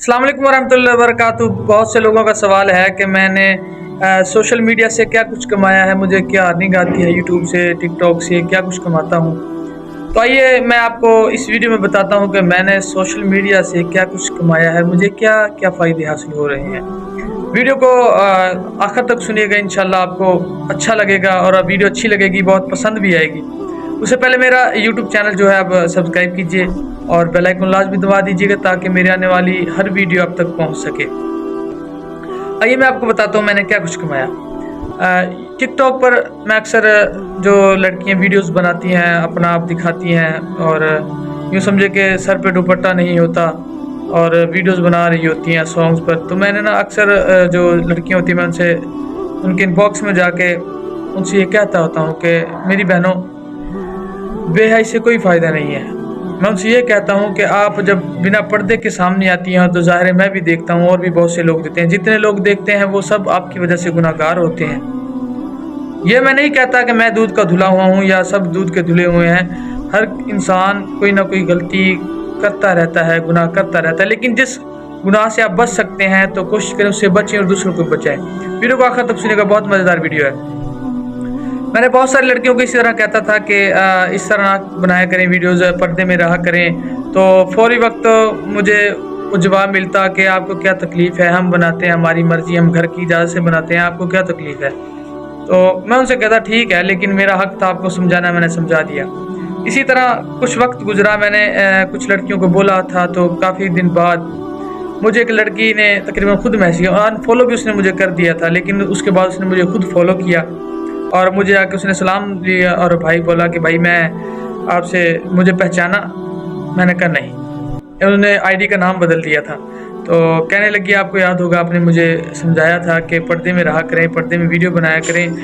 अस्सलाम वालेकुम वरहमतुल्लाहि वबरकातुहू। बहुत से लोगों का सवाल है कि मैंने सोशल मीडिया से क्या कुछ कमाया है, मुझे क्या अर्निंग आती है यूट्यूब से, टिकटॉक से क्या कुछ कमाता हूँ। तो आइए मैं आपको इस वीडियो में बताता हूँ कि मैंने सोशल मीडिया से क्या कुछ कमाया है, मुझे क्या क्या फ़ायदे हासिल हो रहे हैं। वीडियो को आखिर तक सुनिएगा, इंशाल्लाह आपको अच्छा लगेगा और वीडियो अच्छी लगेगी, बहुत पसंद भी आएगी। उससे पहले मेरा यूट्यूब चैनल जो है आप सब्सक्राइब कीजिए और बेल आइकन लाजमी दबा दीजिएगा ताकि मेरे आने वाली हर वीडियो आप तक पहुंच सके। आइए मैं आपको बताता हूं मैंने क्या कुछ कमाया। टिकटॉक पर मैं अक्सर जो लड़कियां वीडियोस बनाती हैं, अपना आप दिखाती हैं और यूँ समझे कि सर पे दुपट्टा नहीं होता और वीडियोस बना रही होती हैं सॉन्ग्स पर, तो मैंने ना अक्सर जो लड़कियां होती हैं मैं उनसे उनके इनबॉक्स में जाके उनसे ये कहता होता हूँ कि मेरी बहनों, बेहयाई से कोई फ़ायदा नहीं है। मैं उनसे ये कहता हूँ कि आप जब बिना पर्दे के सामने आती हैं तो ज़ाहिर है मैं भी देखता हूँ और भी बहुत से लोग देखते हैं, जितने लोग देखते हैं वो सब आपकी वजह से गुनाहगार होते हैं। ये मैं नहीं कहता कि मैं दूध का धुला हुआ हूँ या सब दूध के धुले हुए हैं। हर इंसान कोई ना कोई गलती करता रहता है, गुनाह करता रहता है, लेकिन जिस गुनाह से आप बच सकते हैं तो कोशिश करें उससे बचें और दूसरों को बचाएं। वीडियो को आखिर तक सुनिएगा, बहुत मज़ेदार वीडियो है। मैंने बहुत सारी लड़कियों को इसी तरह कहता था कि इस तरह बनाया करें वीडियोज़, पर्दे में रहा करें, तो फौरी वक्त मुझे जवाब मिलता कि आपको क्या तकलीफ़ है, हम बनाते हैं, हमारी मर्ज़ी, हम घर की इजाज़त से बनाते हैं, आपको क्या तकलीफ़ है। तो मैं उनसे कहता ठीक है, लेकिन मेरा हक़ था आपको समझाना, मैंने समझा दिया। इसी तरह कुछ वक्त गुजरा, मैंने कुछ लड़कियों को बोला था, तो काफ़ी दिन बाद मुझे एक लड़की ने तकरीबन खुद मैसेज किया, अनफॉलो भी उसने मुझे कर दिया था, लेकिन उसके बाद उसने मुझे खुद फॉलो किया और मुझे आके उसने सलाम दिया और भाई बोला कि भाई मैं आपसे, मुझे पहचाना। मैंने कहा नहीं। उन्होंने आईडी का नाम बदल दिया था, तो कहने लगी आपको याद होगा आपने मुझे समझाया था कि पर्दे में रहा करें, पर्दे में वीडियो बनाया करें,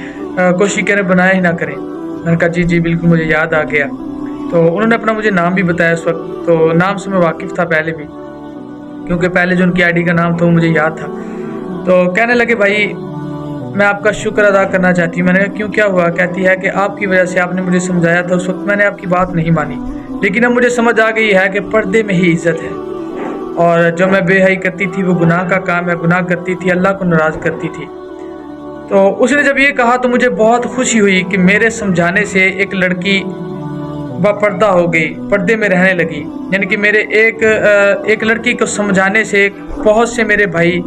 कोशिश करें बनाया ही ना करें। मैंने कहा जी जी बिल्कुल, मुझे याद आ गया। तो उन्होंने अपना मुझे नाम भी बताया उस वक्त, तो नाम से मैं वाकिफ़ था पहले भी, क्योंकि पहले जो उनकी आईडी का नाम था वो मुझे याद था। तो कहने लगे भाई मैं आपका शुक्र अदा करना चाहती हूँ। मैंने कहा क्यों, क्या हुआ। कहती है कि आपकी वजह से, आपने मुझे समझाया था उस वक्त, मैंने आपकी बात नहीं मानी, लेकिन अब मुझे समझ आ गई है कि पर्दे में ही इज़्ज़त है और जो मैं बेहयाई करती थी वो गुनाह का काम है, गुनाह करती थी, अल्लाह को नाराज़ करती थी। तो उसने जब ये कहा तो मुझे बहुत खुशी हुई कि मेरे समझाने से एक लड़की बापर्दा हो गई, पर्दे में रहने लगी। यानी कि मेरे एक लड़की को समझाने से बहुत से मेरे भाई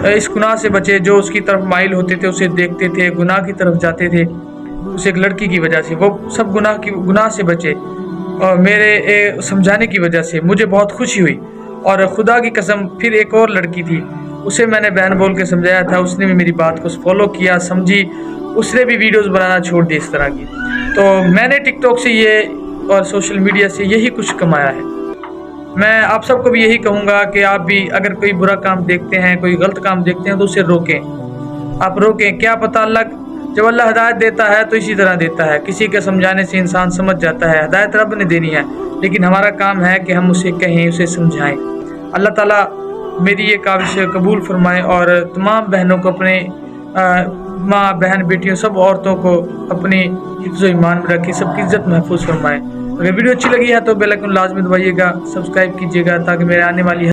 इस गुनाह से बचे, जो उसकी तरफ माइल होते थे, उसे देखते थे, गुनाह की तरफ जाते थे, उस एक लड़की की वजह से वो सब गुनाह से बचे और मेरे समझाने की वजह से मुझे बहुत खुशी हुई। और खुदा की कसम फिर एक और लड़की थी, उसे मैंने बहन बोल के समझाया था, उसने भी मेरी बात को फॉलो किया, समझी, उसने भी वीडियोज़ बनाना छोड़ दी इस तरह की। तो मैंने टिकटॉक से ये और सोशल मीडिया से यही कुछ कमाया है। मैं आप सबको भी यही कहूँगा कि आप भी अगर कोई बुरा काम देखते हैं, कोई गलत काम देखते हैं तो उसे रोकें। आप रोकें, क्या पता जब अल्लाह हिदायत देता है तो इसी तरह देता है, किसी के समझाने से इंसान समझ जाता है। हिदायत रब ने देनी है, लेकिन हमारा काम है कि हम उसे कहें, उसे समझाएं। अल्लाह ताला मेरी ये काविश कबूल फरमाए और तमाम बहनों को, अपने माँ बहन बेटियों सब औरतों को अपनी हिफ्ज़ व ईमान में रखे, सबकी इज़्ज़त महफूज फरमाए। अगर वीडियो अच्छी लगी है तो बेल आइकन लाजमी दबाइएगा, सब्सक्राइब कीजिएगा ताकि मेरे आने वाली